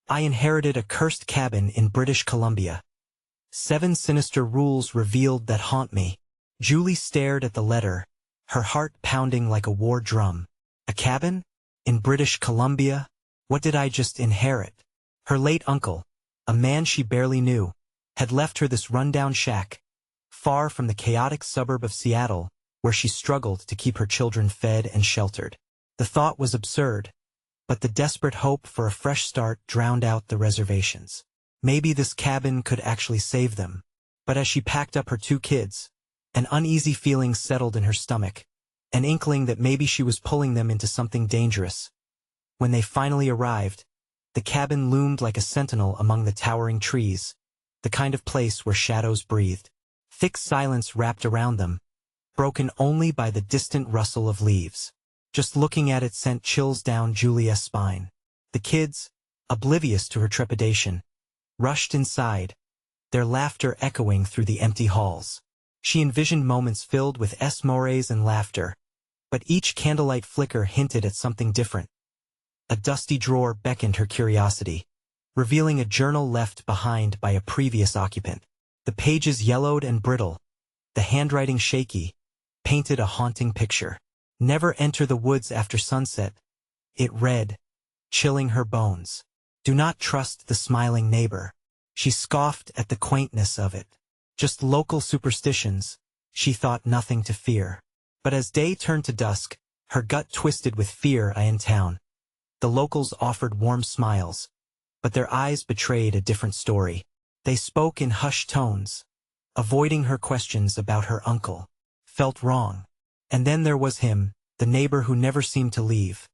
I inherited a cursed cabin in British Columbia. 7 sinister rules revealed that haunt me. Julie stared at the letter, her heart pounding like a war drum. A cabin? In British Columbia? What did I just inherit? Her late uncle, a man she barely knew, had left her this rundown shack, far from the chaotic suburb of Seattle, where she struggled to keep her children fed and sheltered. The thought was absurd, but the desperate hope for a fresh start drowned out the reservations. Maybe this cabin could actually save them. But as she packed up her 2 kids, an uneasy feeling settled in her stomach, an inkling that maybe she was pulling them into something dangerous. When they finally arrived, the cabin loomed like a sentinel among the towering trees, the kind of place where shadows breathed. Thick silence wrapped around them, broken only by the distant rustle of leaves. Just looking at it sent chills down Julia's spine. The kids, oblivious to her trepidation, rushed inside, their laughter echoing through the empty halls. She envisioned moments filled with esmores and laughter, but each candlelight flicker hinted at something different. A dusty drawer beckoned her curiosity, revealing a journal left behind by a previous occupant. The pages yellowed and brittle, the handwriting shaky, painted a haunting picture. Never enter the woods after sunset, it read, chilling her bones. Do not trust the smiling neighbor. She scoffed at the quaintness of it. Just local superstitions, she thought, nothing to fear. But as day turned to dusk, her gut twisted with fear. In town, the locals offered warm smiles, but their eyes betrayed a different story. They spoke in hushed tones, avoiding her questions about her uncle. Felt wrong. And then there was him, the neighbor who never seemed to leave.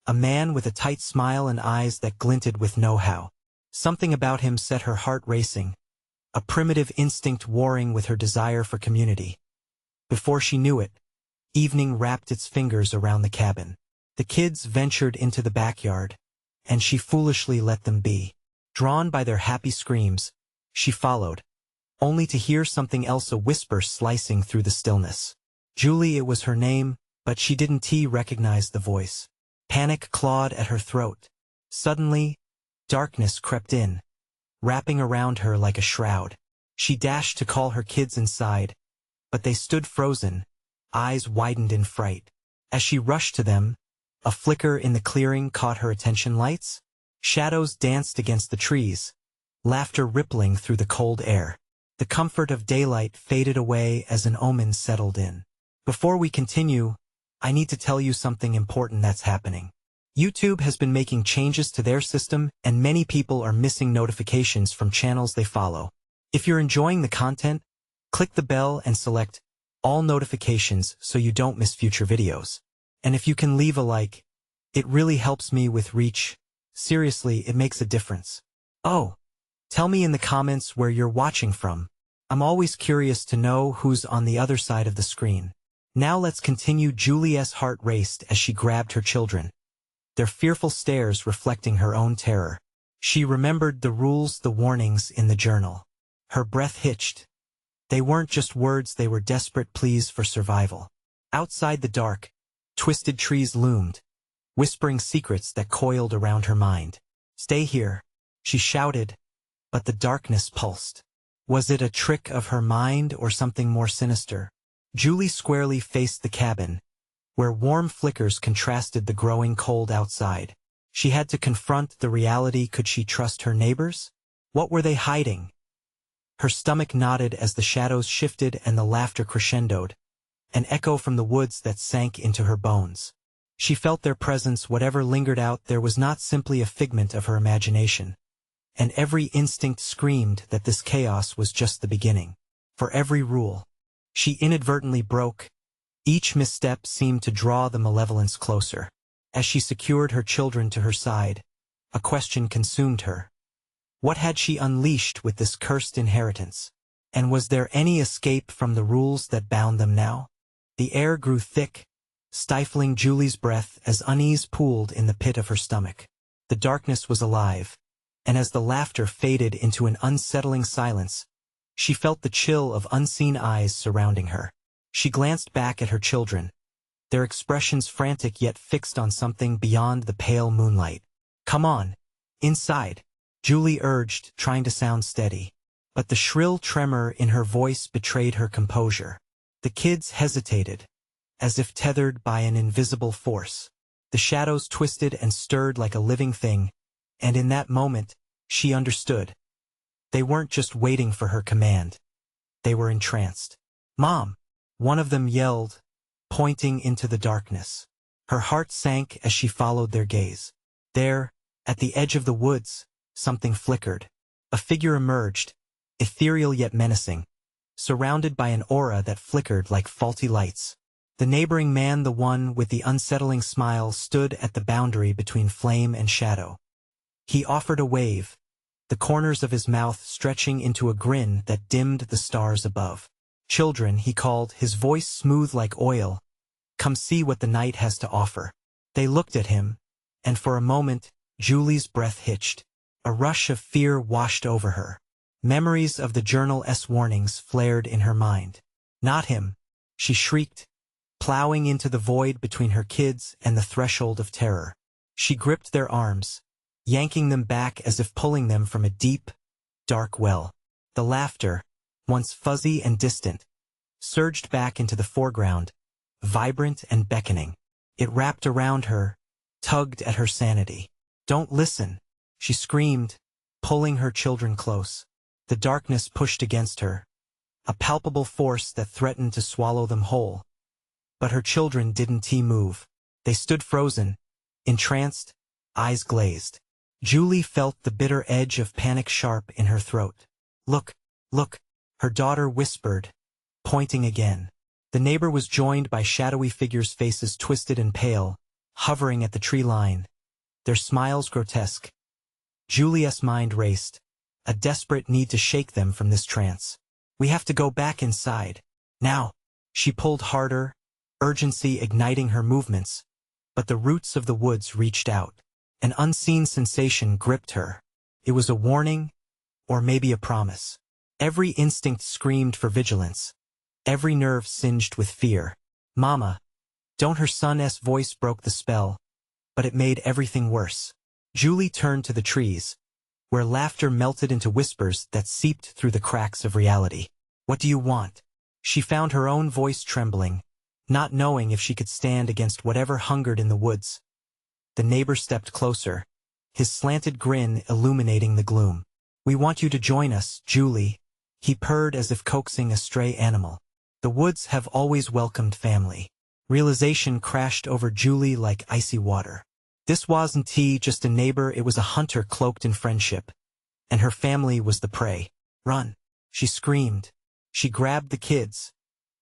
A man with a tight smile and eyes that glinted with know-how. Something about him set her heart racing, a primitive instinct warring with her desire for community. Before she knew it, evening wrapped its fingers around the cabin. The kids ventured into the backyard, and she foolishly let them be. Drawn by their happy screams, she followed, only to hear something else, a whisper slicing through the stillness. Julie, it was her name, but she didn't recognize the voice. Panic clawed at her throat. Suddenly, darkness crept in, wrapping around her like a shroud. She dashed to call her kids inside, but they stood frozen, eyes widened in fright. As she rushed to them, a flicker in the clearing caught her attention. Lights? Shadows danced against the trees, laughter rippling through the cold air. The comfort of daylight faded away as an omen settled in. Before we continue, I need to tell you something important that's happening. YouTube has been making changes to their system, and many people are missing notifications from channels they follow. If you're enjoying the content, click the bell and select all notifications so you don't miss future videos. And if you can leave a like, it really helps me with reach. Seriously, it makes a difference. Oh, tell me in the comments where you're watching from. I'm always curious to know who's on the other side of the screen. Now let's continue. Julie's heart raced as she grabbed her children, their fearful stares reflecting her own terror. She remembered the rules, the warnings in the journal. Her breath hitched. They weren't just words, they were desperate pleas for survival. Outside the dark, twisted trees loomed, whispering secrets that coiled around her mind. Stay here, she shouted, but the darkness pulsed. Was it a trick of her mind or something more sinister? Julie squarely faced the cabin, where warm flickers contrasted the growing cold outside. She had to confront the reality. Could she trust her neighbors? What were they hiding? Her stomach knotted as the shadows shifted and the laughter crescendoed, an echo from the woods that sank into her bones. She felt their presence. Whatever lingered out there was not simply a figment of her imagination, and every instinct screamed that this chaos was just the beginning. For every rule she inadvertently broke, each misstep seemed to draw the malevolence closer. As she secured her children to her side, a question consumed her. What had she unleashed with this cursed inheritance? And was there any escape from the rules that bound them now? The air grew thick, stifling Julie's breath as unease pooled in the pit of her stomach. The darkness was alive, and as the laughter faded into an unsettling silence, she felt the chill of unseen eyes surrounding her. She glanced back at her children, their expressions frantic yet fixed on something beyond the pale moonlight. Come on, Inside, Julie urged, trying to sound steady. But the shrill tremor in her voice betrayed her composure. The kids hesitated, as if tethered by an invisible force. The shadows twisted and stirred like a living thing, and in that moment, she understood. They weren't just waiting for her command. They were entranced. "Mom!" one of them yelled, pointing into the darkness. Her heart sank as she followed their gaze. There, at the edge of the woods, something flickered. A figure emerged, ethereal yet menacing, surrounded by an aura that flickered like faulty lights. The neighboring man, the one with the unsettling smile, stood at the boundary between flame and shadow. He offered a wave, the corners of his mouth stretching into a grin that dimmed the stars above. "Children," he called, his voice smooth like oil, "come see what the night has to offer." They looked at him, and for a moment, Julie's breath hitched. A rush of fear washed over her. Memories of the journal's warnings flared in her mind. "Not him!" she shrieked, plowing into the void between her kids and the threshold of terror. She gripped their arms, yanking them back as if pulling them from a deep, dark well. The laughter, once fuzzy and distant, surged back into the foreground, vibrant and beckoning. It wrapped around her, tugged at her sanity. "Don't listen!" she screamed, pulling her children close. The darkness pushed against her, a palpable force that threatened to swallow them whole. But her children didn't move. They stood frozen, entranced, eyes glazed. Julie felt the bitter edge of panic sharp in her throat. "Look, look," her daughter whispered, pointing again. The neighbor was joined by shadowy figures, faces twisted and pale, hovering at the tree line, their smiles grotesque. Julie's mind raced, a desperate need to shake them from this trance. "We have to go back inside. Now!" She pulled harder, urgency igniting her movements, but the roots of the woods reached out. An unseen sensation gripped her. It was a warning, or maybe a promise. Every instinct screamed for vigilance, every nerve singed with fear. "Mama, don't!" Her son's voice broke the spell, but it made everything worse. Julie turned to the trees, where laughter melted into whispers that seeped through the cracks of reality. "What do you want?" She found her own voice trembling, not knowing if she could stand against whatever hungered in the woods. The neighbor stepped closer, his slanted grin illuminating the gloom. "We want you to join us, Julie," he purred as if coaxing a stray animal. "The woods have always welcomed family." Realization crashed over Julie like icy water. This wasn't just a neighbor, it was a hunter cloaked in friendship, and her family was the prey. "Run!" she screamed. She grabbed the kids,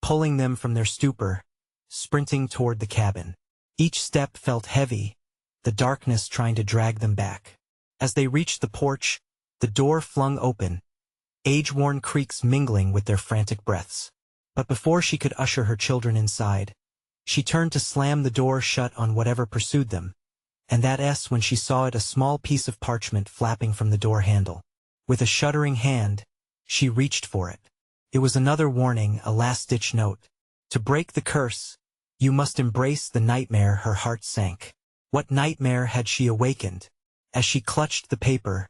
pulling them from their stupor, sprinting toward the cabin. Each step felt heavy, the darkness trying to drag them back. As they reached the porch, the door flung open, age-worn creaks mingling with their frantic breaths. But before she could usher her children inside, she turned to slam the door shut on whatever pursued them. And when she saw it, a small piece of parchment flapping from the door handle. With a shuddering hand, she reached for it. It was another warning, a last-ditch note. To break the curse, you must embrace the nightmare. Her heart sank. What nightmare had she awakened? As she clutched the paper,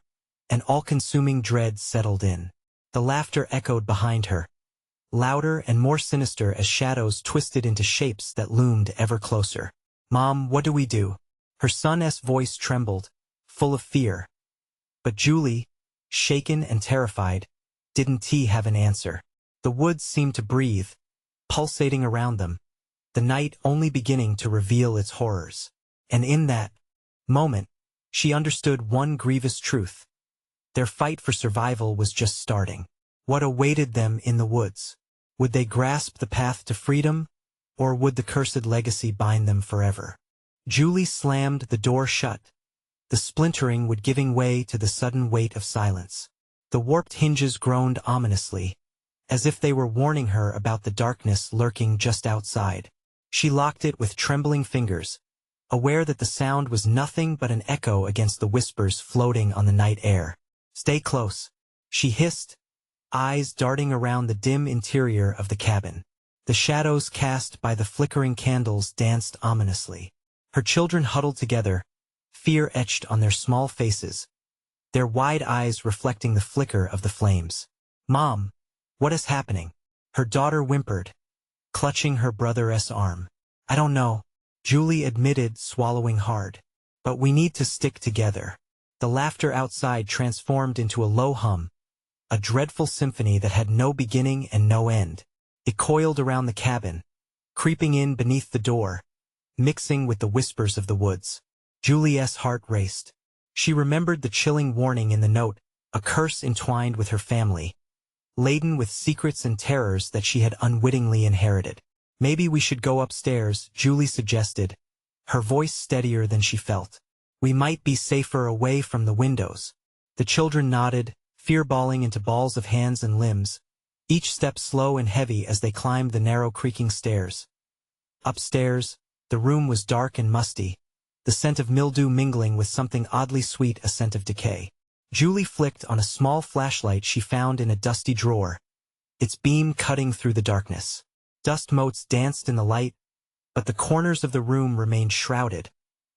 an all-consuming dread settled in. The laughter echoed behind her, louder and more sinister as shadows twisted into shapes that loomed ever closer. "Mom, what do we do?" Her son's voice trembled, full of fear. But Julie, shaken and terrified, didn't have an answer. The woods seemed to breathe, pulsating around them, the night only beginning to reveal its horrors. And in that moment, she understood one grievous truth. Their fight for survival was just starting. What awaited them in the woods? Would they grasp the path to freedom, or would the cursed legacy bind them forever? Julie slammed the door shut, the splintering wood giving way to the sudden weight of silence. The warped hinges groaned ominously, as if they were warning her about the darkness lurking just outside. She locked it with trembling fingers, aware that the sound was nothing but an echo against the whispers floating on the night air. "Stay close," she hissed, eyes darting around the dim interior of the cabin. The shadows cast by the flickering candles danced ominously. Her children huddled together, fear etched on their small faces, their wide eyes reflecting the flicker of the flames. "Mom, what is happening?" her daughter whimpered, clutching her brother's arm. "I don't know," Julie admitted, swallowing hard. "But we need to stick together." The laughter outside transformed into a low hum, a dreadful symphony that had no beginning and no end. It coiled around the cabin, creeping in beneath the door, mixing with the whispers of the woods. Julie's heart raced. She remembered the chilling warning in the note, a curse entwined with her family, laden with secrets and terrors that she had unwittingly inherited. "Maybe we should go upstairs," Julie suggested, her voice steadier than she felt. "We might be safer away from the windows." The children nodded, fear balling into balls of hands and limbs, each step slow and heavy as they climbed the narrow creaking stairs. Upstairs, the room was dark and musty, the scent of mildew mingling with something oddly sweet, a scent of decay. Julie flicked on a small flashlight she found in a dusty drawer, its beam cutting through the darkness. Dust motes danced in the light, but the corners of the room remained shrouded,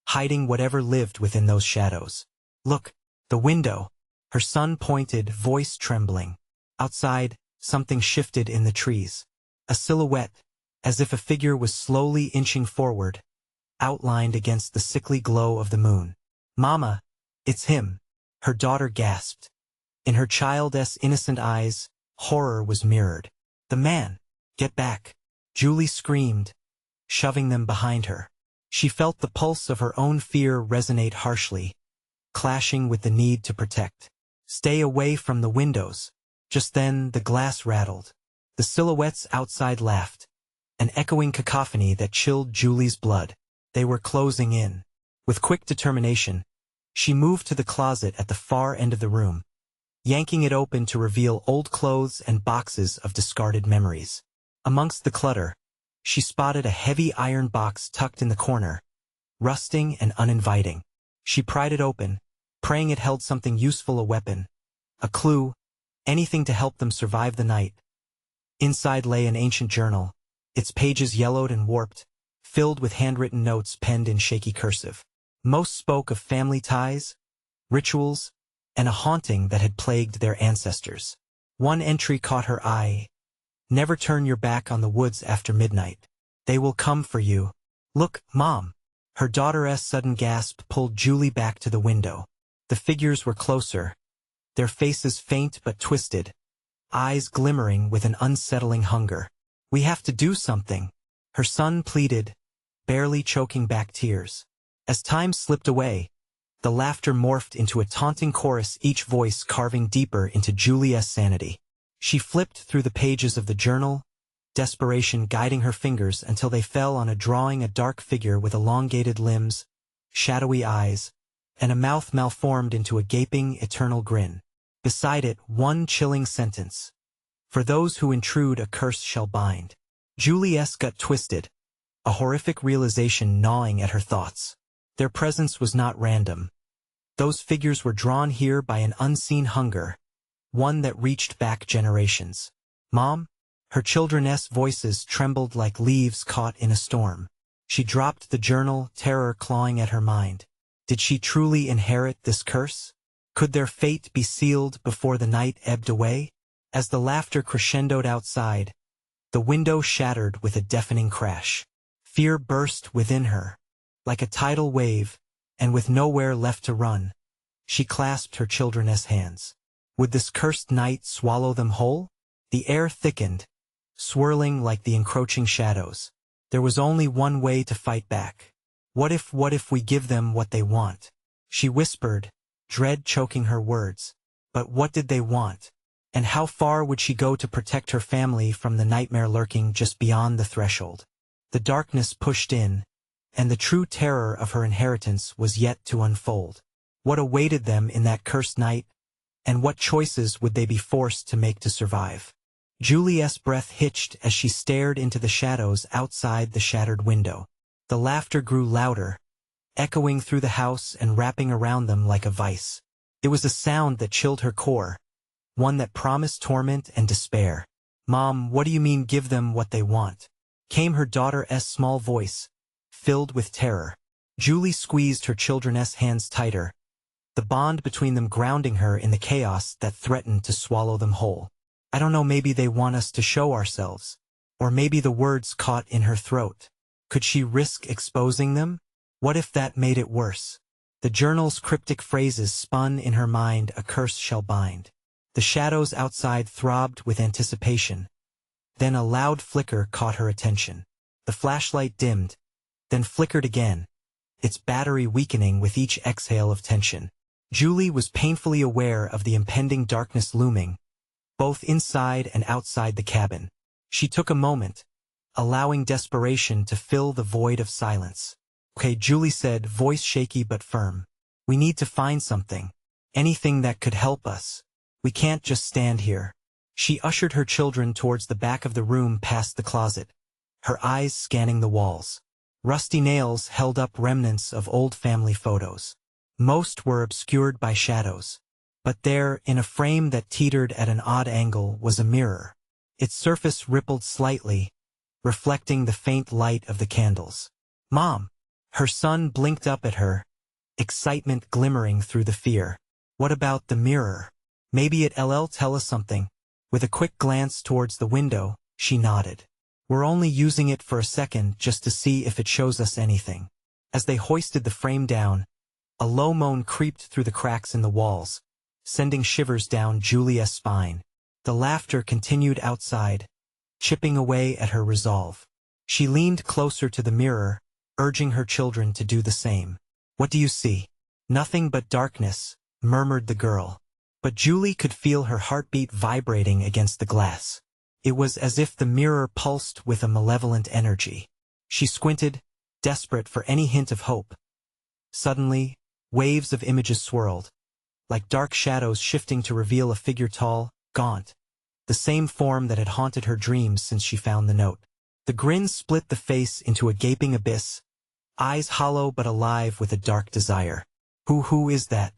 hiding whatever lived within those shadows. "Look, the window," her son pointed, voice trembling. Outside, something shifted in the trees. A silhouette, as if a figure was slowly inching forward, outlined against the sickly glow of the moon. "Mama, it's him," her daughter gasped. In her child's innocent eyes, horror was mirrored. "The man! Get back!" Julie screamed, shoving them behind her. She felt the pulse of her own fear resonate harshly, clashing with the need to protect. "Stay away from the windows." Just then, the glass rattled. The silhouettes outside laughed, an echoing cacophony that chilled Julie's blood. They were closing in. With quick determination, she moved to the closet at the far end of the room, yanking it open to reveal old clothes and boxes of discarded memories. Amongst the clutter, she spotted a heavy iron box tucked in the corner, rusting and uninviting. She pried it open, praying it held something useful, a weapon, a clue, anything to help them survive the night. Inside lay an ancient journal, its pages yellowed and warped, filled with handwritten notes penned in shaky cursive. Most spoke of family ties, rituals, and a haunting that had plagued their ancestors. One entry caught her eye. "Never turn your back on the woods after midnight. They will come for you." "Look, Mom!" Her daughter's sudden gasp pulled Julie back to the window. The figures were closer, their faces faint but twisted, eyes glimmering with an unsettling hunger. "We have to do something," her son pleaded, barely choking back tears. As time slipped away, the laughter morphed into a taunting chorus, each voice carving deeper into Julie's sanity. She flipped through the pages of the journal, desperation guiding her fingers until they fell on a drawing, a dark figure with elongated limbs, shadowy eyes, and a mouth malformed into a gaping, eternal grin. Beside it, one chilling sentence: "For those who intrude, a curse shall bind." Julie's gut twisted, a horrific realization gnawing at her thoughts. Their presence was not random. Those figures were drawn here by an unseen hunger, one that reached back generations. "Mom?" Her children's voices trembled like leaves caught in a storm. She dropped the journal, terror clawing at her mind. Did she truly inherit this curse? Could their fate be sealed before the night ebbed away? As the laughter crescendoed outside, the window shattered with a deafening crash. Fear burst within her, like a tidal wave, and with nowhere left to run, she clasped her children's hands. Would this cursed night swallow them whole? The air thickened, swirling like the encroaching shadows. There was only one way to fight back. What if we give them what they want? She whispered, dread choking her words. But what did they want? And how far would she go to protect her family from the nightmare lurking just beyond the threshold? The darkness pushed in, and the true terror of her inheritance was yet to unfold. What awaited them in that cursed night, and what choices would they be forced to make to survive? Julie's breath hitched as she stared into the shadows outside the shattered window. The laughter grew louder, echoing through the house and wrapping around them like a vice. It was a sound that chilled her core, one that promised torment and despair. "Mom, what do you mean give them what they want?" came her daughter's small voice, filled with terror. Julie squeezed her children's hands tighter, the bond between them grounding her in the chaos that threatened to swallow them whole. I don't know, maybe they want us to show ourselves. Or maybe the words caught in her throat. Could she risk exposing them? What if that made it worse? The journal's cryptic phrases spun in her mind, a curse shall bind. The shadows outside throbbed with anticipation. Then a loud flicker caught her attention. The flashlight dimmed, then flickered again, its battery weakening with each exhale of tension. Julie was painfully aware of the impending darkness looming, both inside and outside the cabin. She took a moment, allowing desperation to fill the void of silence. Okay, Julie said, voice shaky but firm. We need to find something. Anything that could help us. We can't just stand here. She ushered her children towards the back of the room past the closet, her eyes scanning the walls. Rusty nails held up remnants of old family photos. Most were obscured by shadows. But there, in a frame that teetered at an odd angle, was a mirror. Its surface rippled slightly, reflecting the faint light of the candles. Mom! Her son blinked up at her, excitement glimmering through the fear. What about the mirror? Maybe it'll tell us something. With a quick glance towards the window, she nodded. We're only using it for a second just to see if it shows us anything. As they hoisted the frame down, a low moan creeped through the cracks in the walls, sending shivers down Julia's spine. The laughter continued outside, chipping away at her resolve. She leaned closer to the mirror, urging her children to do the same. What do you see? Nothing but darkness, murmured the girl. But Julie could feel her heartbeat vibrating against the glass. It was as if the mirror pulsed with a malevolent energy. She squinted, desperate for any hint of hope. Suddenly, waves of images swirled, like dark shadows shifting to reveal a figure tall, gaunt, the same form that had haunted her dreams since she found the note. The grin split the face into a gaping abyss, eyes hollow but alive with a dark desire. Who is that?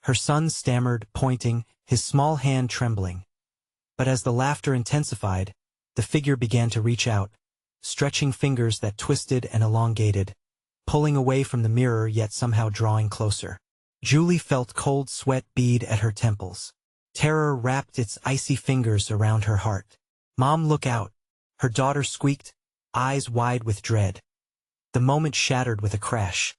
Her son stammered, pointing, his small hand trembling. But as the laughter intensified, the figure began to reach out, stretching fingers that twisted and elongated, pulling away from the mirror yet somehow drawing closer. Julie felt cold sweat bead at her temples. Terror wrapped its icy fingers around her heart. Mom, look out! Her daughter squeaked, eyes wide with dread. The moment shattered with a crash.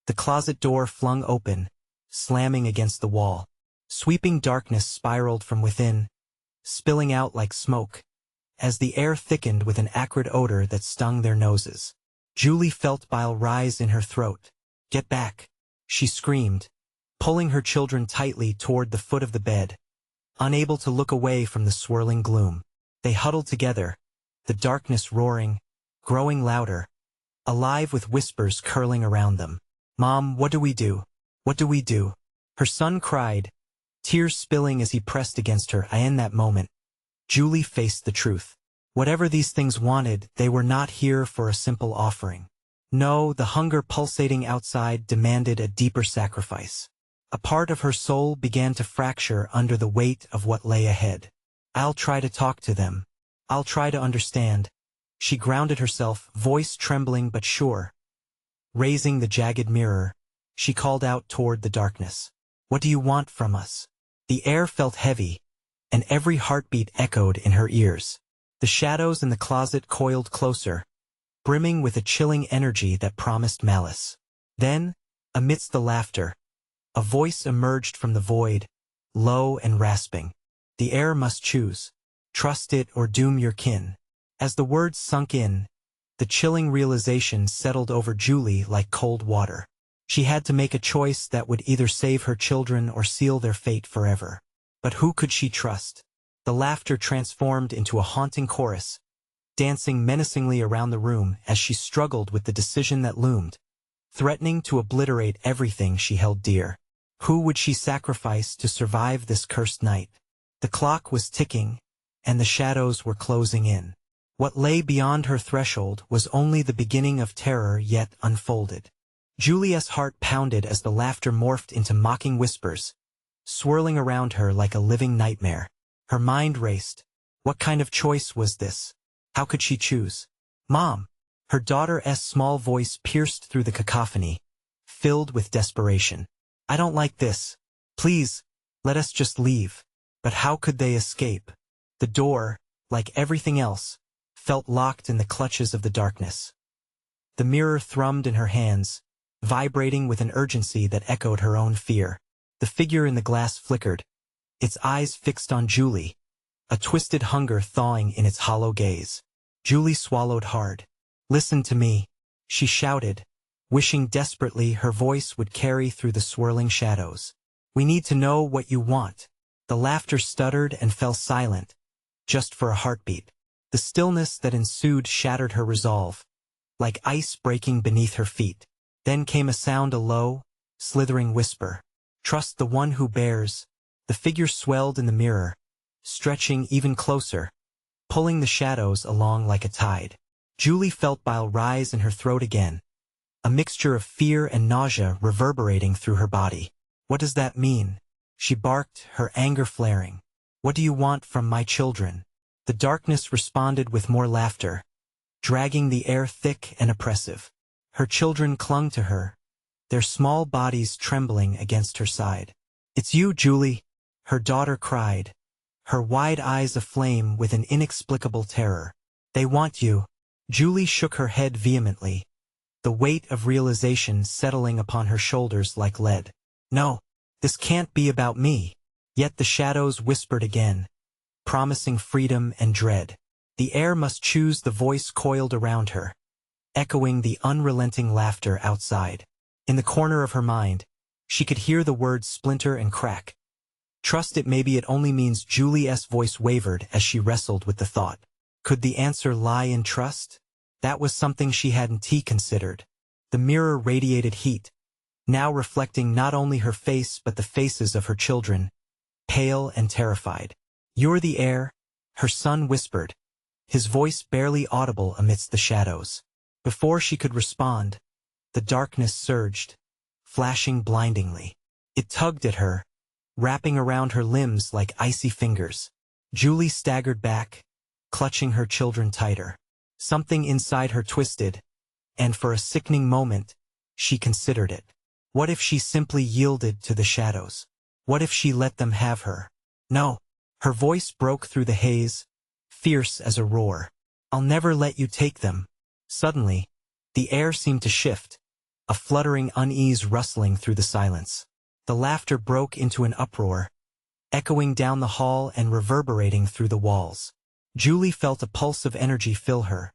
The closet door flung open, slamming against the wall. Sweeping darkness spiraled from within, spilling out like smoke, as the air thickened with an acrid odor that stung their noses. Julie felt bile rise in her throat. Get back! She screamed, pulling her children tightly toward the foot of the bed, unable to look away from the swirling gloom. They huddled together, the darkness roaring, growing louder, alive with whispers curling around them. Mom, what do we do? What do we do? Her son cried, tears spilling as he pressed against her. In that moment, Julie faced the truth. Whatever these things wanted, they were not here for a simple offering. No, the hunger pulsating outside demanded a deeper sacrifice. A part of her soul began to fracture under the weight of what lay ahead. I'll try to talk to them. I'll try to understand. She grounded herself, voice trembling but sure. Raising the jagged mirror, she called out toward the darkness. What do you want from us? The air felt heavy, and every heartbeat echoed in her ears. The shadows in the closet coiled closer, brimming with a chilling energy that promised malice. Then, amidst the laughter, a voice emerged from the void, low and rasping. The air must choose. Trust it or doom your kin. As the words sunk in, the chilling realization settled over Julie like cold water. She had to make a choice that would either save her children or seal their fate forever. But who could she trust? The laughter transformed into a haunting chorus, dancing menacingly around the room as she struggled with the decision that loomed, threatening to obliterate everything she held dear. Who would she sacrifice to survive this cursed night? The clock was ticking, and the shadows were closing in. What lay beyond her threshold was only the beginning of terror yet unfolded. Julia's heart pounded as the laughter morphed into mocking whispers, swirling around her like a living nightmare. Her mind raced. What kind of choice was this? How could she choose? Mom! Her daughter's small voice pierced through the cacophony, filled with desperation. I don't like this. Please, let us just leave. But how could they escape? The door, like everything else, felt locked in the clutches of the darkness. The mirror thrummed in her hands, vibrating with an urgency that echoed her own fear. The figure in the glass flickered, its eyes fixed on Julie, a twisted hunger thawing in its hollow gaze. Julie swallowed hard. "Listen to me," she shouted, wishing desperately her voice would carry through the swirling shadows. "We need to know what you want." The laughter stuttered and fell silent, just for a heartbeat. The stillness that ensued shattered her resolve, like ice breaking beneath her feet. Then came a sound, a low, slithering whisper. "Trust the one who bears." The figure swelled in the mirror, stretching even closer, pulling the shadows along like a tide. Julie felt bile rise in her throat again, a mixture of fear and nausea reverberating through her body. "What does that mean?" she barked, her anger flaring. "What do you want from my children?" The darkness responded with more laughter, dragging the air thick and oppressive. Her children clung to her, their small bodies trembling against her side. "It's you, Julie," her daughter cried, her wide eyes aflame with an inexplicable terror. "They want you." Julie shook her head vehemently, the weight of realization settling upon her shoulders like lead. "No, this can't be about me." Yet the shadows whispered again, promising freedom and dread. The air must choose. The voice coiled around her, echoing the unrelenting laughter outside. In the corner of her mind, she could hear the words splinter and crack. "Trust it." Maybe it only means. Julie's voice wavered as she wrestled with the thought. Could the answer lie in trust? That was something she hadn't considered. The mirror radiated heat, now reflecting not only her face but the faces of her children, pale and terrified. "You're the heir," her son whispered, his voice barely audible amidst the shadows. Before she could respond, the darkness surged, flashing blindingly. It tugged at her, wrapping around her limbs like icy fingers. Julie staggered back, clutching her children tighter. Something inside her twisted, and for a sickening moment, she considered it. What if she simply yielded to the shadows? What if she let them have her? "No." Her voice broke through the haze, fierce as a roar. "I'll never let you take them." Suddenly, the air seemed to shift, a fluttering unease rustling through the silence. The laughter broke into an uproar, echoing down the hall and reverberating through the walls. Julie felt a pulse of energy fill her,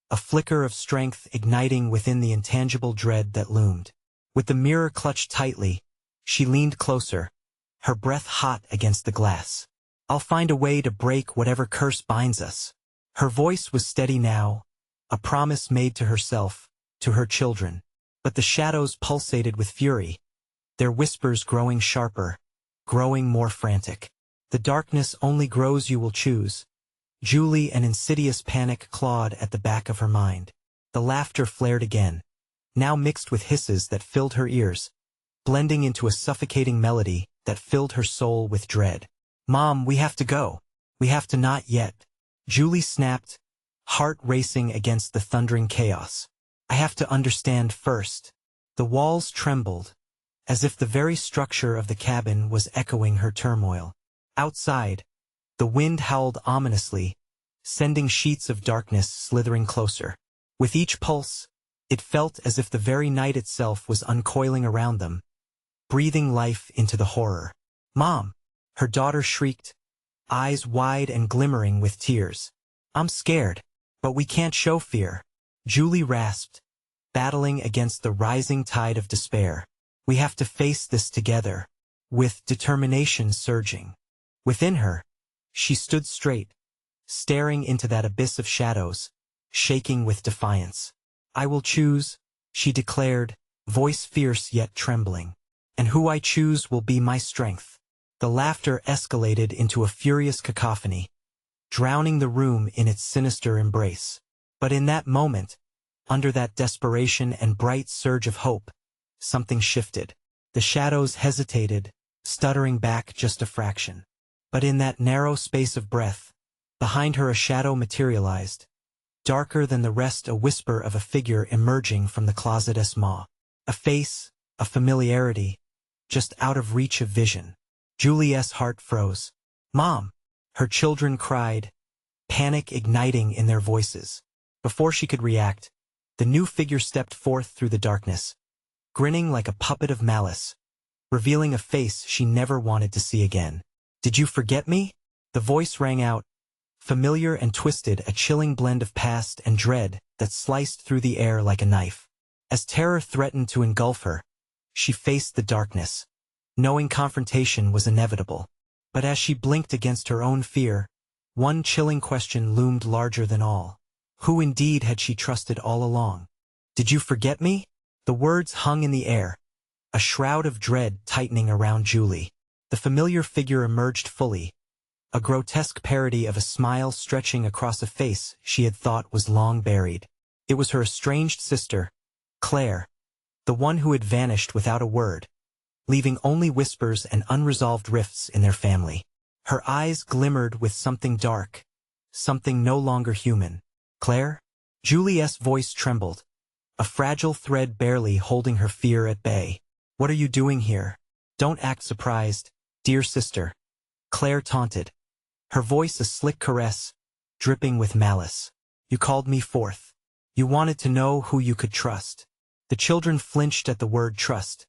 a flicker of strength igniting within the intangible dread that loomed. With the mirror clutched tightly, she leaned closer, her breath hot against the glass. "I'll find a way to break whatever curse binds us." Her voice was steady now, a promise made to herself, to her children. But the shadows pulsated with fury, their whispers growing sharper, growing more frantic. "The darkness only grows. You will choose." Julie, an insidious panic clawed at the back of her mind. The laughter flared again, now mixed with hisses that filled her ears, blending into a suffocating melody that filled her soul with dread. "Mom, we have to go. We have to." "Not yet," Julie snapped, heart racing against the thundering chaos. "I have to understand first." The walls trembled, as if the very structure of the cabin was echoing her turmoil. Outside, the wind howled ominously, sending sheets of darkness slithering closer. With each pulse, it felt as if the very night itself was uncoiling around them, breathing life into the horror. "Mom!" her daughter shrieked, eyes wide and glimmering with tears. "I'm scared, but we can't show fear," Julie rasped, battling against the rising tide of despair. "We have to face this together." With determination surging within her, she stood straight, staring into that abyss of shadows, shaking with defiance. "I will choose," she declared, voice fierce yet trembling. "And who I choose will be my strength." The laughter escalated into a furious cacophony, drowning the room in its sinister embrace. But in that moment, under that desperation and bright surge of hope, something shifted. The shadows hesitated, stuttering back just a fraction. But in that narrow space of breath, behind her a shadow materialized, darker than the rest, a whisper of a figure emerging from the closet's maw. A face, a familiarity, just out of reach of vision. Julie's heart froze. "Mom!" Her children cried, panic igniting in their voices. Before she could react, the new figure stepped forth through the darkness, grinning like a puppet of malice, revealing a face she never wanted to see again. "Did you forget me?" The voice rang out, familiar and twisted, a chilling blend of past and dread that sliced through the air like a knife. As terror threatened to engulf her, she faced the darkness, knowing confrontation was inevitable. But as she blinked against her own fear, one chilling question loomed larger than all. Who indeed had she trusted all along? "Did you forget me?" The words hung in the air, a shroud of dread tightening around Julie. The familiar figure emerged fully, a grotesque parody of a smile stretching across a face she had thought was long buried. It was her estranged sister, Claire, the one who had vanished without a word, leaving only whispers and unresolved rifts in their family. Her eyes glimmered with something dark, something no longer human. "Claire?" Julie's voice trembled, a fragile thread barely holding her fear at bay. "What are you doing here? Don't act surprised, dear sister," Claire taunted, her voice a slick caress, dripping with malice. "You called me forth. You wanted to know who you could trust." The children flinched at the word trust,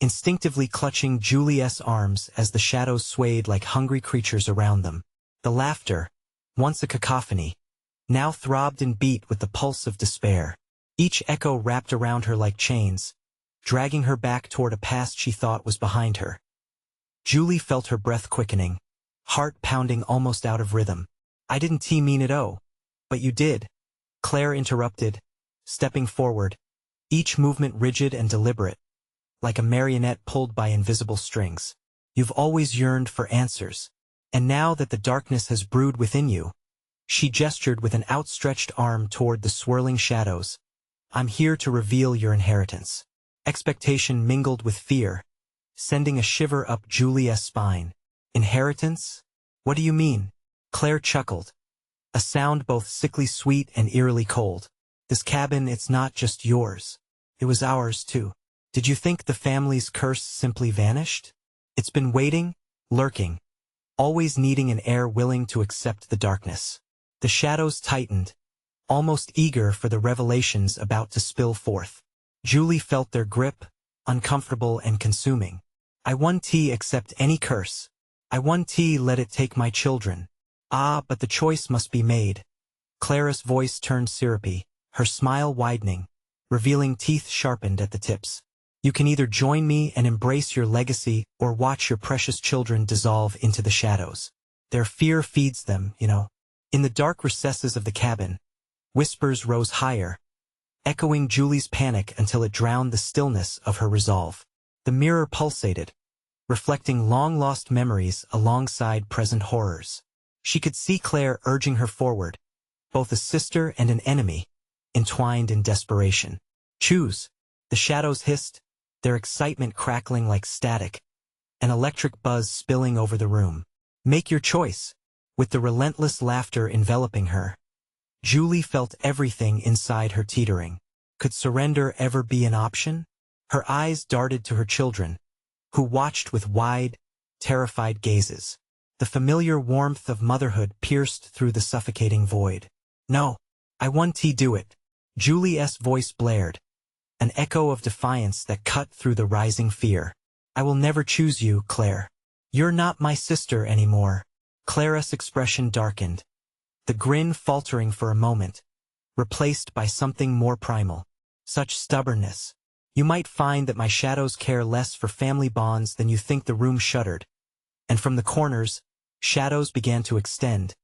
instinctively clutching Julie's arms as the shadows swayed like hungry creatures around them. The laughter, once a cacophony, now throbbed and beat with the pulse of despair. Each echo wrapped around her like chains, dragging her back toward a past she thought was behind her. Julie felt her breath quickening, heart pounding almost out of rhythm. "I didn't mean it, oh. But you did," Claire interrupted, stepping forward, each movement rigid and deliberate, like a marionette pulled by invisible strings. "You've always yearned for answers. And now that the darkness has brewed within you," she gestured with an outstretched arm toward the swirling shadows, "I'm here to reveal your inheritance." Expectation mingled with fear, sending a shiver up Julie's spine. "Inheritance? What do you mean?" Claire chuckled, a sound both sickly sweet and eerily cold. "This cabin, it's not just yours. It was ours too. Did you think the family's curse simply vanished? It's been waiting, lurking, always needing an heir willing to accept the darkness." The shadows tightened, almost eager for the revelations about to spill forth. Julie felt their grip, uncomfortable and consuming. "I won't accept any curse. I won't let it take my children." "Ah, but the choice must be made." Clara's voice turned syrupy, her smile widening, revealing teeth sharpened at the tips. "You can either join me and embrace your legacy or watch your precious children dissolve into the shadows. Their fear feeds them, you know." In the dark recesses of the cabin, whispers rose higher, echoing Julie's panic until it drowned the stillness of her resolve. The mirror pulsated, reflecting long-lost memories alongside present horrors. She could see Claire urging her forward, both a sister and an enemy, entwined in desperation. "Choose," the shadows hissed, their excitement crackling like static, an electric buzz spilling over the room. "Make your choice." With the relentless laughter enveloping her, Julie felt everything inside her teetering. Could surrender ever be an option? Her eyes darted to her children, who watched with wide, terrified gazes. The familiar warmth of motherhood pierced through the suffocating void. "No, I won't do it." Julie's voice blared, an echo of defiance that cut through the rising fear. "I will never choose you, Claire. You're not my sister anymore." Clara's expression darkened, the grin faltering for a moment, replaced by something more primal. "Such stubbornness. You might find that my shadows care less for family bonds than you think." The room shuddered, and from the corners, shadows began to extend,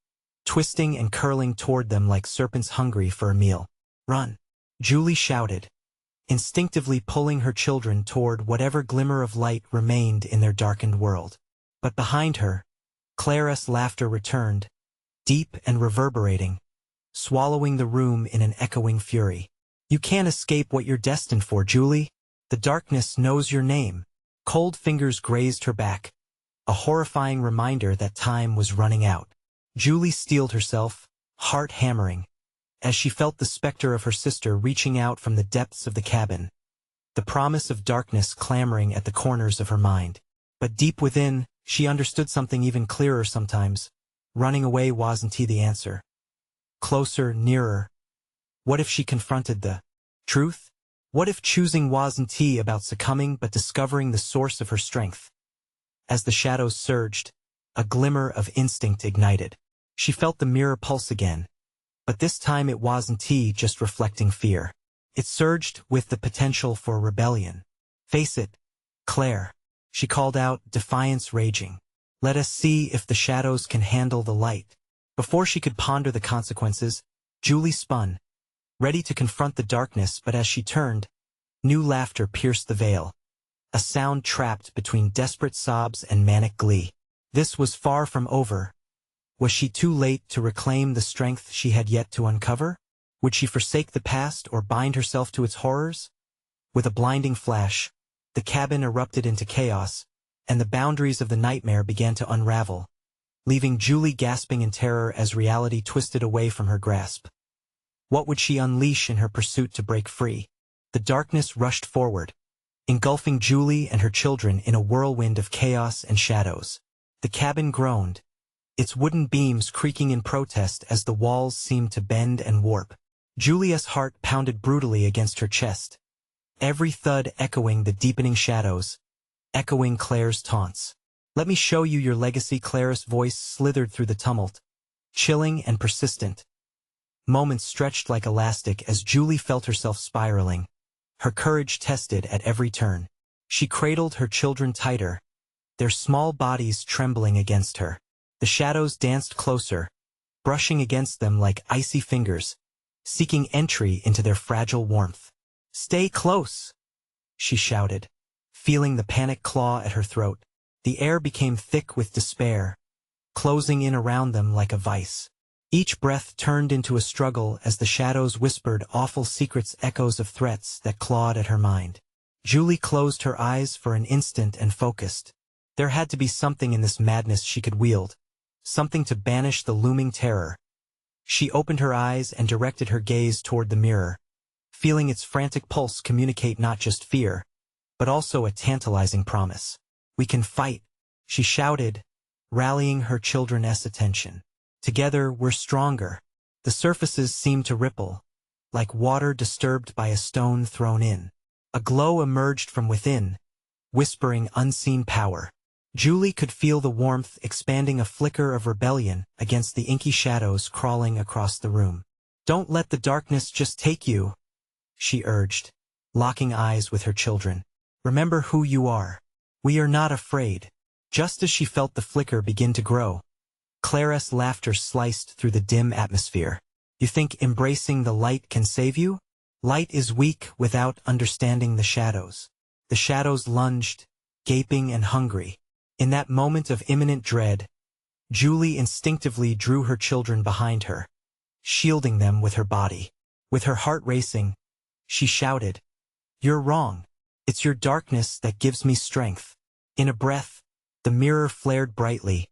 twisting and curling toward them like serpents hungry for a meal. "Run!" Julie shouted, instinctively pulling her children toward whatever glimmer of light remained in their darkened world. But behind her, Clara's laughter returned, deep and reverberating, swallowing the room in an echoing fury. "You can't escape what you're destined for, Julie. The darkness knows your name." Cold fingers grazed her back, a horrifying reminder that time was running out. Julie steeled herself, heart hammering, as she felt the specter of her sister reaching out from the depths of the cabin, the promise of darkness clamoring at the corners of her mind. But deep within, she understood something even clearer sometimes. Running away wasn't the answer. Closer, nearer. What if she confronted the truth? What if choosing wasn't about succumbing but discovering the source of her strength? As the shadows surged, a glimmer of instinct ignited. She felt the mirror pulse again. But this time it wasn't just reflecting fear. It surged with the potential for rebellion. Face it, Claire, she called out, defiance raging. Let us see if the shadows can handle the light. Before she could ponder the consequences, Julie spun, ready to confront the darkness, but as she turned, new laughter pierced the veil. A sound trapped between desperate sobs and manic glee. This was far from over. Was she too late to reclaim the strength she had yet to uncover? Would she forsake the past or bind herself to its horrors? With a blinding flash, the cabin erupted into chaos, and the boundaries of the nightmare began to unravel, leaving Julie gasping in terror as reality twisted away from her grasp. What would she unleash in her pursuit to break free? The darkness rushed forward, engulfing Julie and her children in a whirlwind of chaos and shadows. The cabin groaned, its wooden beams creaking in protest as the walls seemed to bend and warp. Julia's heart pounded brutally against her chest, every thud echoing the deepening shadows, echoing Claire's taunts. Let me show you your legacy. Claire's voice slithered through the tumult, chilling and persistent. Moments stretched like elastic as Julie felt herself spiraling, her courage tested at every turn. She cradled her children tighter, their small bodies trembling against her. The shadows danced closer, brushing against them like icy fingers, seeking entry into their fragile warmth. Stay close, she shouted, feeling the panic claw at her throat. The air became thick with despair, closing in around them like a vice. Each breath turned into a struggle as the shadows whispered awful secrets, echoes of threats that clawed at her mind. Julie closed her eyes for an instant and focused. There had to be something in this madness she could wield, something to banish the looming terror. She opened her eyes and directed her gaze toward the mirror, feeling its frantic pulse communicate not just fear, but also a tantalizing promise. We can fight, she shouted, rallying her children's attention. Together we're stronger. The surfaces seemed to ripple, like water disturbed by a stone thrown in. A glow emerged from within, whispering unseen power. Julie could feel the warmth expanding, a flicker of rebellion against the inky shadows crawling across the room. Don't let the darkness just take you, she urged, locking eyes with her children. Remember who you are. We are not afraid. Just as she felt the flicker begin to grow, Claire's laughter sliced through the dim atmosphere. You think embracing the light can save you? Light is weak without understanding the shadows. The shadows lunged, gaping and hungry. In that moment of imminent dread, Julie instinctively drew her children behind her, shielding them with her body. With her heart racing, she shouted, "You're wrong. It's your darkness that gives me strength." In a breath, the mirror flared brightly,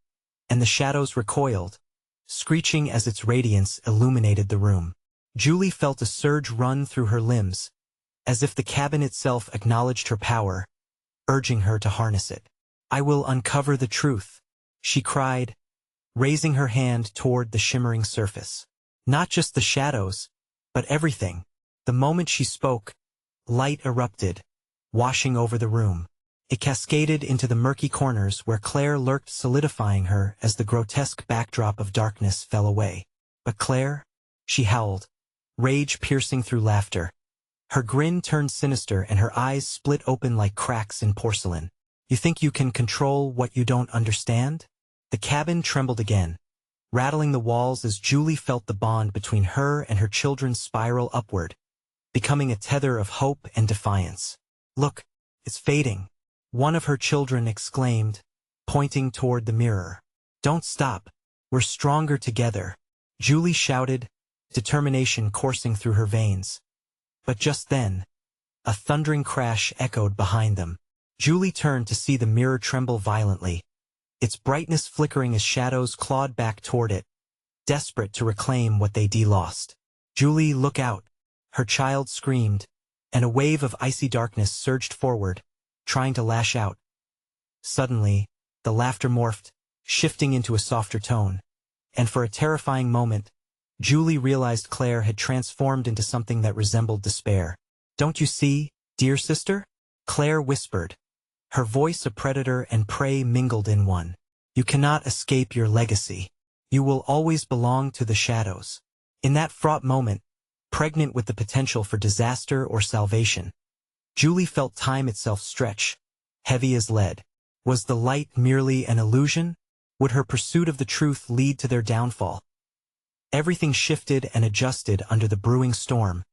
and the shadows recoiled, screeching as its radiance illuminated the room. Julie felt a surge run through her limbs, as if the cabin itself acknowledged her power, urging her to harness it. "I will uncover the truth," she cried, raising her hand toward the shimmering surface. Not just the shadows, but everything. The moment she spoke, light erupted, washing over the room. It cascaded into the murky corners where Claire lurked, solidifying her as the grotesque backdrop of darkness fell away. "But Claire," she howled, rage piercing through laughter. Her grin turned sinister and her eyes split open like cracks in porcelain. "You think you can control what you don't understand?" The cabin trembled again, rattling the walls as Julie felt the bond between her and her children spiral upward, becoming a tether of hope and defiance. "Look, it's fading," one of her children exclaimed, pointing toward the mirror. "Don't stop. We're stronger together," Julie shouted, determination coursing through her veins. But just then, a thundering crash echoed behind them. Julie turned to see the mirror tremble violently, its brightness flickering as shadows clawed back toward it, desperate to reclaim what they'd lost. "Julie, look out," her child screamed, and a wave of icy darkness surged forward, trying to lash out. Suddenly, the laughter morphed, shifting into a softer tone, and for a terrifying moment, Julie realized Claire had transformed into something that resembled despair. "Don't you see, dear sister?" Claire whispered, her voice a predator and prey mingled in one. "You cannot escape your legacy. You will always belong to the shadows." In that fraught moment, pregnant with the potential for disaster or salvation, Julie felt time itself stretch, heavy as lead. Was the light merely an illusion? Would her pursuit of the truth lead to their downfall? Everything shifted and adjusted under the brewing storm,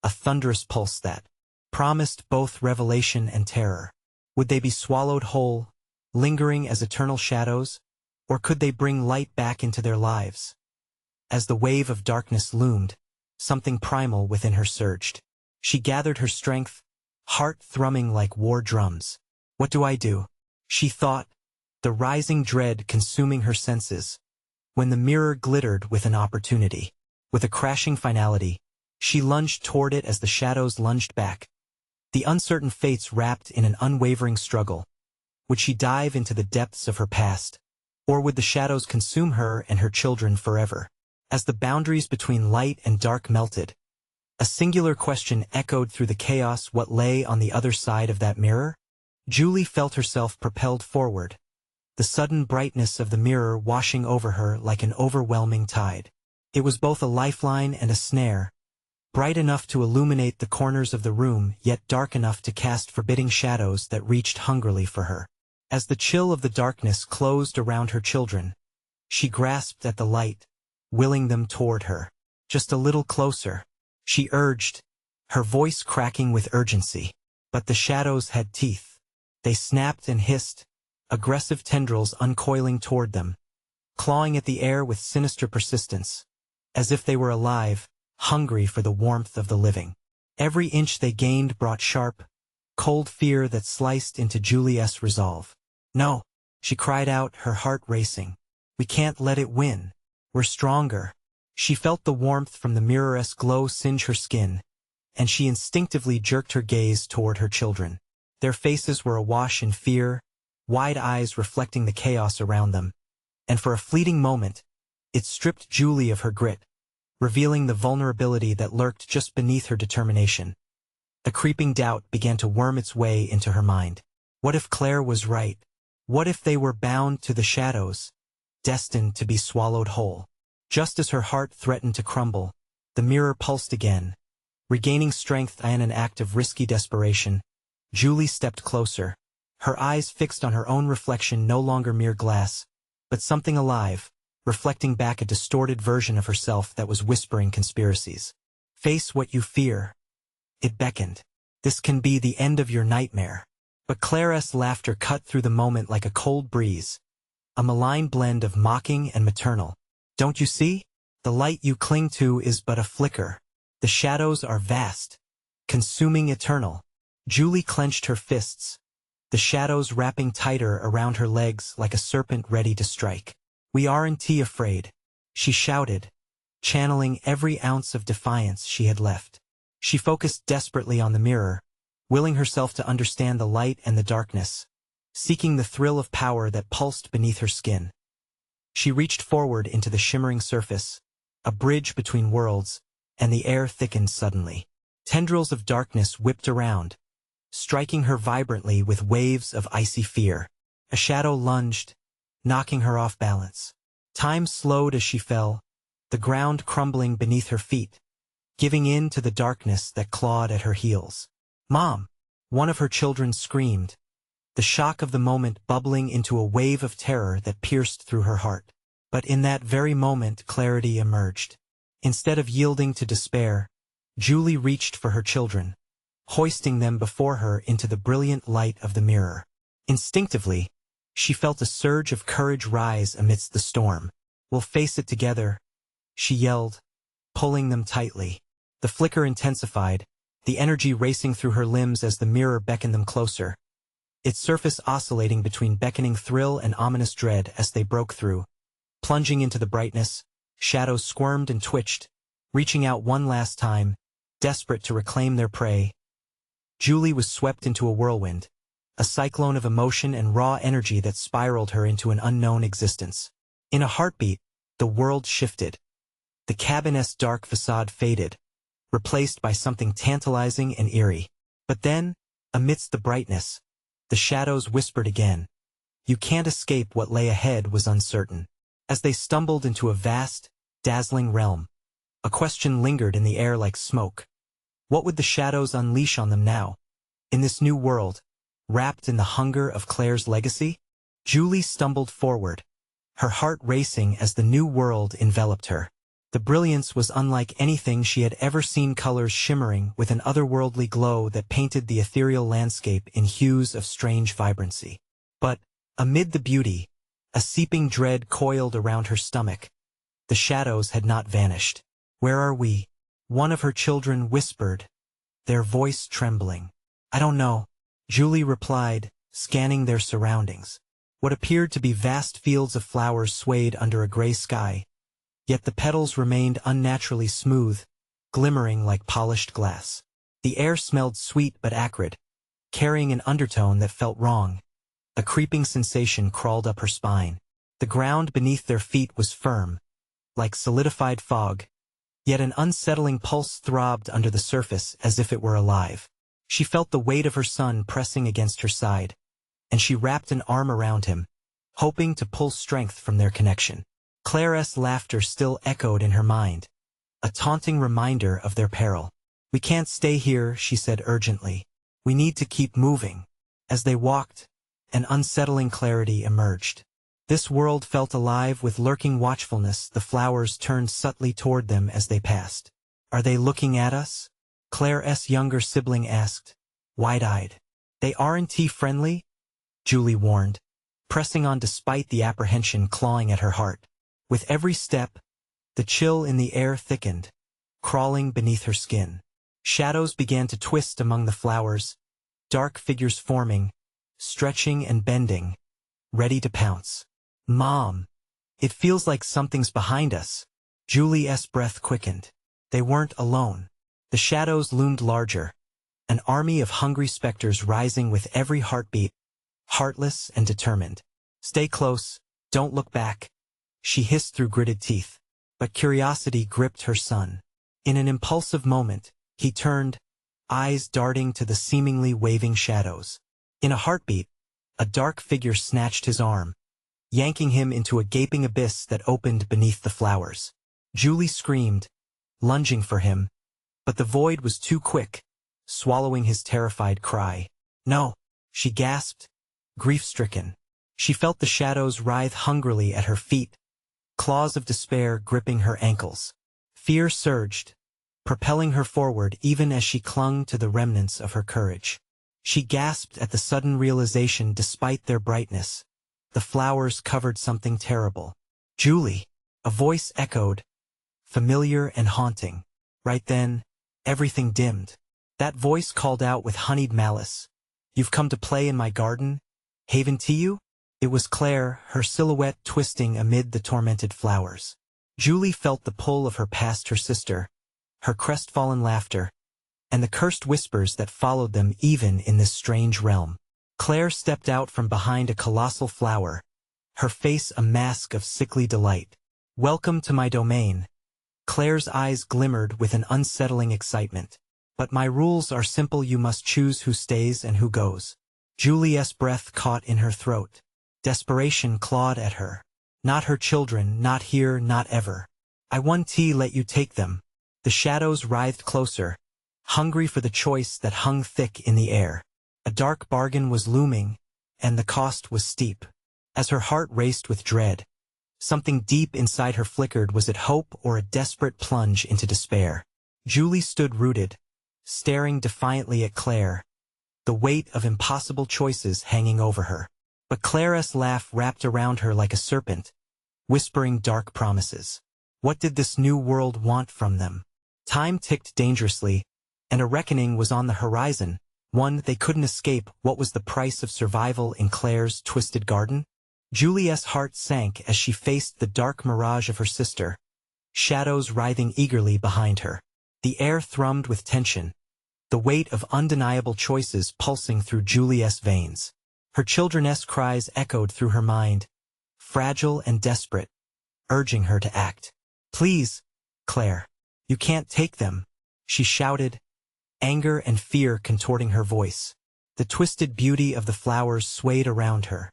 a thunderous pulse that promised both revelation and terror. Would they be swallowed whole, lingering as eternal shadows, or could they bring light back into their lives? As the wave of darkness loomed, something primal within her surged. She gathered her strength, heart thrumming like war drums. "What do I do?" she thought, the rising dread consuming her senses, when the mirror glittered with an opportunity. With a crashing finality, she lunged toward it as the shadows lunged back. The uncertain fates wrapped in an unwavering struggle. Would she dive into the depths of her past, or would the shadows consume her and her children forever? As the boundaries between light and dark melted, a singular question echoed through the chaos: what lay on the other side of that mirror? Julie felt herself propelled forward, the sudden brightness of the mirror washing over her like an overwhelming tide. It was both a lifeline and a snare, bright enough to illuminate the corners of the room, yet dark enough to cast forbidding shadows that reached hungrily for her. As the chill of the darkness closed around her children, she grasped at the light, willing them toward her. "Just a little closer," she urged, her voice cracking with urgency. But the shadows had teeth. They snapped and hissed, aggressive tendrils uncoiling toward them, clawing at the air with sinister persistence, as if they were alive, hungry for the warmth of the living. Every inch they gained brought sharp, cold fear that sliced into Julie's resolve. "No," she cried out, her heart racing. "We can't let it win. We're stronger." She felt the warmth from the mirror's glow singe her skin, and she instinctively jerked her gaze toward her children. Their faces were awash in fear, wide eyes reflecting the chaos around them, and for a fleeting moment, it stripped Julie of her grit, revealing the vulnerability that lurked just beneath her determination. A creeping doubt began to worm its way into her mind. What if Claire was right? What if they were bound to the shadows, destined to be swallowed whole? Just as her heart threatened to crumble, the mirror pulsed again. Regaining strength in an act of risky desperation, Julie stepped closer, her eyes fixed on her own reflection, no longer mere glass, but something alive, reflecting back a distorted version of herself that was whispering conspiracies. "Face what you fear," it beckoned. "This can be the end of your nightmare." But Claire's laughter cut through the moment like a cold breeze, a malign blend of mocking and maternal. "Don't you see? The light you cling to is but a flicker. The shadows are vast, consuming, eternal." Julie clenched her fists, the shadows wrapping tighter around her legs like a serpent ready to strike. "We aren't afraid," she shouted, channeling every ounce of defiance she had left. She focused desperately on the mirror, willing herself to understand the light and the darkness, seeking the thrill of power that pulsed beneath her skin. She reached forward into the shimmering surface, a bridge between worlds, and the air thickened suddenly. Tendrils of darkness whipped around, striking her vibrantly with waves of icy fear. A shadow lunged, knocking her off balance. Time slowed as she fell, the ground crumbling beneath her feet, giving in to the darkness that clawed at her heels. "Mom!" one of her children screamed, the shock of the moment bubbling into a wave of terror that pierced through her heart. But in that very moment clarity emerged. Instead of yielding to despair, Julie reached for her children, hoisting them before her into the brilliant light of the mirror. Instinctively, she felt a surge of courage rise amidst the storm. "We'll face it together," she yelled, pulling them tightly. The flicker intensified, the energy racing through her limbs as the mirror beckoned them closer, its surface oscillating between beckoning thrill and ominous dread as they broke through. Plunging into the brightness, shadows squirmed and twitched, reaching out one last time, desperate to reclaim their prey. Julie was swept into a whirlwind, a cyclone of emotion and raw energy that spiraled her into an unknown existence. In a heartbeat, the world shifted. The cabinet's dark facade faded, replaced by something tantalizing and eerie. But then, amidst the brightness, the shadows whispered again. You can't escape what lay ahead was uncertain. As they stumbled into a vast, dazzling realm, a question lingered in the air like smoke. What would the shadows unleash on them now? In this new world, wrapped in the hunger of Claire's legacy? Julie stumbled forward, her heart racing as the new world enveloped her. The brilliance was unlike anything she had ever seen, colors shimmering with an otherworldly glow that painted the ethereal landscape in hues of strange vibrancy. But, amid the beauty, a seeping dread coiled around her stomach. The shadows had not vanished. Where are we? One of her children whispered, their voice trembling. I don't know, Julie replied, scanning their surroundings. What appeared to be vast fields of flowers swayed under a gray sky, yet the petals remained unnaturally smooth, glimmering like polished glass. The air smelled sweet but acrid, carrying an undertone that felt wrong. A creeping sensation crawled up her spine. The ground beneath their feet was firm, like solidified fog, yet an unsettling pulse throbbed under the surface as if it were alive. She felt the weight of her son pressing against her side, and she wrapped an arm around him, hoping to pull strength from their connection. Claire's laughter still echoed in her mind, a taunting reminder of their peril. We can't stay here, she said urgently. We need to keep moving. As they walked, an unsettling clarity emerged. This world felt alive with lurking watchfulness. The flowers turned subtly toward them as they passed. Are they looking at us? Claire's younger sibling asked, wide-eyed. They aren't friendly? Julie warned, pressing on despite the apprehension clawing at her heart. With every step, the chill in the air thickened, crawling beneath her skin. Shadows began to twist among the flowers, dark figures forming, stretching and bending, ready to pounce. Mom, it feels like something's behind us. Julie's breath quickened. They weren't alone. The shadows loomed larger, an army of hungry specters rising with every heartbeat, heartless and determined. Stay close, don't look back, she hissed through gritted teeth. But curiosity gripped her son. In an impulsive moment, he turned, eyes darting to the seemingly waving shadows. In a heartbeat, a dark figure snatched his arm, yanking him into a gaping abyss that opened beneath the flowers. Julie screamed, lunging for him, but the void was too quick, swallowing his terrified cry. No, she gasped, grief-stricken. She felt the shadows writhe hungrily at her feet, claws of despair gripping her ankles. Fear surged, propelling her forward even as she clung to the remnants of her courage. She gasped at the sudden realization despite their brightness. The flowers covered something terrible. Julie, a voice echoed, familiar and haunting. Right then, everything dimmed. That voice called out with honeyed malice. You've come to play in my garden? Haven to you? It was Claire, her silhouette twisting amid the tormented flowers. Julie felt the pull of her past, her sister, her crestfallen laughter, and the cursed whispers that followed them even in this strange realm. Claire stepped out from behind a colossal flower, her face a mask of sickly delight. Welcome to my domain. Claire's eyes glimmered with an unsettling excitement. But my rules are simple, you must choose who stays and who goes. Julie's breath caught in her throat. Desperation clawed at her. Not her children, not here, not ever. I won't let you take them. The shadows writhed closer, hungry for the choice that hung thick in the air. A dark bargain was looming, and the cost was steep. As her heart raced with dread, something deep inside her flickered. Was it hope or a desperate plunge into despair? Julie stood rooted, staring defiantly at Claire, the weight of impossible choices hanging over her. But Claire's laugh wrapped around her like a serpent, whispering dark promises. What did this new world want from them? Time ticked dangerously, and a reckoning was on the horizon, one they couldn't escape. What was the price of survival in Claire's twisted garden? Julie's heart sank as she faced the dark mirage of her sister, shadows writhing eagerly behind her. The air thrummed with tension, the weight of undeniable choices pulsing through Julie's veins. Her children's cries echoed through her mind, fragile and desperate, urging her to act. "Please, Claire, you can't take them," she shouted, anger and fear contorting her voice. The twisted beauty of the flowers swayed around her,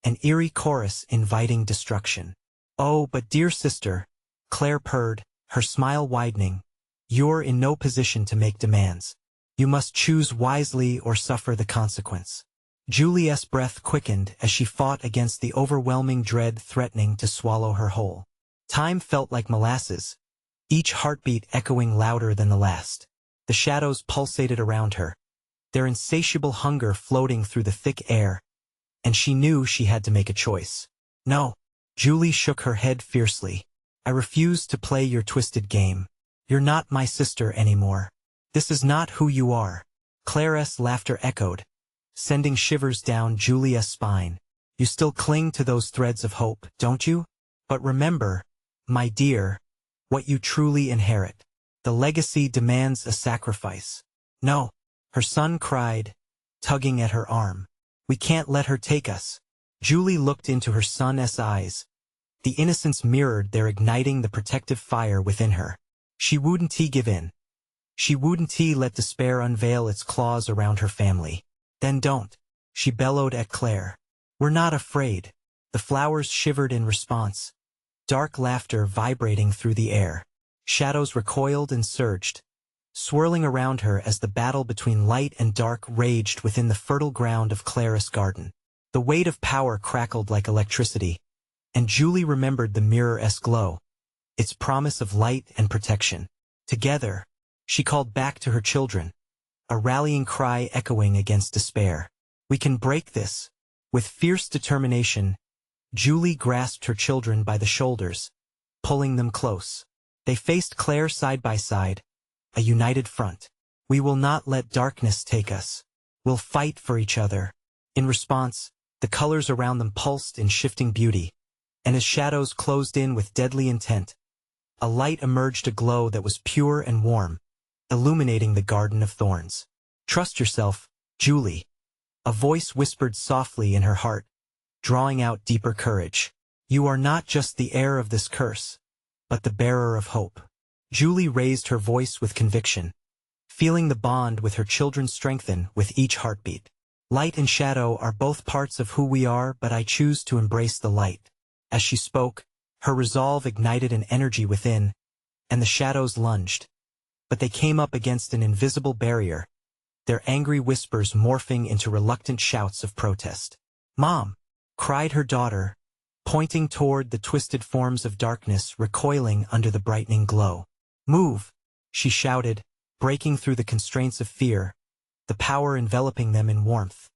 an eerie chorus inviting destruction. "Oh, but dear sister," Claire purred, her smile widening, "you're in no position to make demands. You must choose wisely or suffer the consequence." Julie's breath quickened as she fought against the overwhelming dread threatening to swallow her whole. Time felt like molasses, each heartbeat echoing louder than the last. The shadows pulsated around her, their insatiable hunger floating through the thick air, and she knew she had to make a choice. "No." Julie shook her head fiercely. "I refuse to play your twisted game. You're not my sister anymore. This is not who you are." Claire's laughter echoed, sending shivers down Julie's spine. "You still cling to those threads of hope, don't you? But remember, my dear, what you truly inherit. The legacy demands a sacrifice." "No," her son cried, tugging at her arm. "We can't let her take us." Julie looked into her son's eyes. The innocence mirrored their igniting the protective fire within her. She wouldn't give in. She wouldn't let despair unveil its claws around her family. "Then don't," she bellowed at Claire. "We're not afraid." The flowers shivered in response, dark laughter vibrating through the air. Shadows recoiled and surged, swirling around her as the battle between light and dark raged within the fertile ground of Claire's garden. The weight of power crackled like electricity, and Julie remembered the mirror's glow, its promise of light and protection. Together, she called back to her children, a rallying cry echoing against despair. "We can break this." With fierce determination, Julie grasped her children by the shoulders, pulling them close. They faced Claire side by side, a united front. "We will not let darkness take us. We'll fight for each other." In response, the colors around them pulsed in shifting beauty, and as shadows closed in with deadly intent, a light emerged, a glow that was pure and warm, illuminating the garden of thorns. "Trust yourself, Julie," a voice whispered softly in her heart, drawing out deeper courage. "You are not just the heir of this curse, but the bearer of hope." Julie raised her voice with conviction, feeling the bond with her children strengthen with each heartbeat. "Light and shadow are both parts of who we are, but I choose to embrace the light." As she spoke, her resolve ignited an energy within, and the shadows lunged. But they came up against an invisible barrier, their angry whispers morphing into reluctant shouts of protest. "Mom!" cried her daughter, pointing toward the twisted forms of darkness recoiling under the brightening glow. "Move!" she shouted, breaking through the constraints of fear, the power enveloping them in warmth.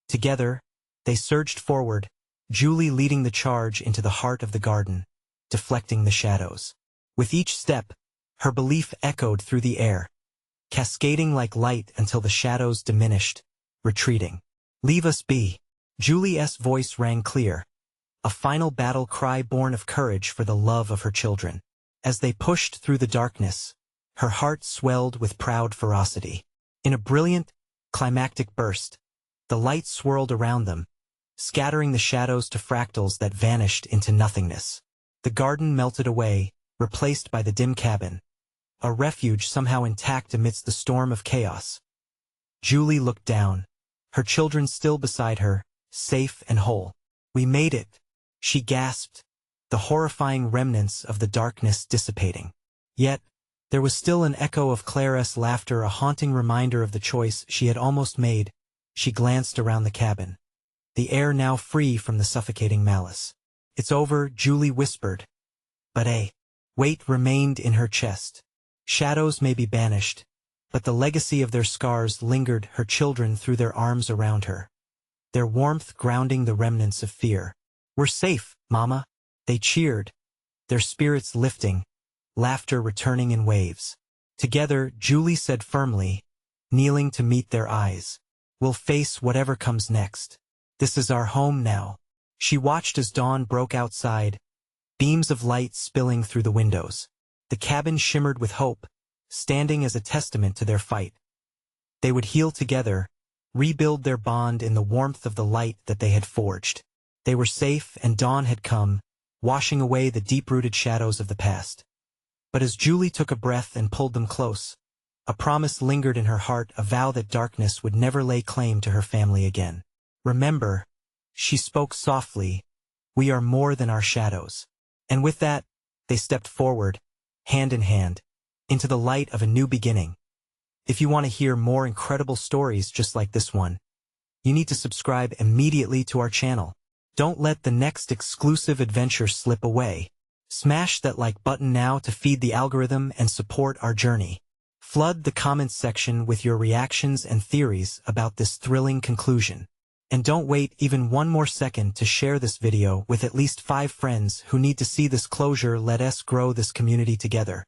Together, they surged forward, Julie leading the charge into the heart of the garden, deflecting the shadows. With each step, her belief echoed through the air, cascading like light until the shadows diminished, retreating. "Leave us be." Julie's voice rang clear, a final battle cry born of courage for the love of her children. As they pushed through the darkness, her heart swelled with proud ferocity. In a brilliant, climactic burst, the light swirled around them, scattering the shadows to fractals that vanished into nothingness. The garden melted away, replaced by the dim cabin, a refuge somehow intact amidst the storm of chaos. Julie looked down, her children still beside her, safe and whole. "We made it," she gasped, the horrifying remnants of the darkness dissipating. Yet, there was still an echo of Claire's laughter, a haunting reminder of the choice she had almost made. She glanced around the cabin, the air now free from the suffocating malice. "It's over," Julie whispered, but a weight remained in her chest. Shadows may be banished, but the legacy of their scars lingered, her children threw their arms around her, their warmth grounding the remnants of fear. "We're safe, Mama," they cheered, their spirits lifting, laughter returning in waves. Together, Julie said firmly, kneeling to meet their eyes, "We'll face whatever comes next. This is our home now." She watched as dawn broke outside, beams of light spilling through the windows. The cabin shimmered with hope, standing as a testament to their fight. They would heal together, rebuild their bond in the warmth of the light that they had forged. They were safe, and dawn had come, washing away the deep-rooted shadows of the past. But as Julie took a breath and pulled them close, a promise lingered in her heart, a vow that darkness would never lay claim to her family again. "Remember," she spoke softly, "we are more than our shadows." And with that, they stepped forward, hand in hand, into the light of a new beginning. If you want to hear more incredible stories just like this one, you need to subscribe immediately to our channel. Don't let the next exclusive adventure slip away. Smash that like button now to feed the algorithm and support our journey. Flood the comments section with your reactions and theories about this thrilling conclusion. And don't wait even one more second to share this video with at least 5 friends who need to see this closure. Let us grow this community together.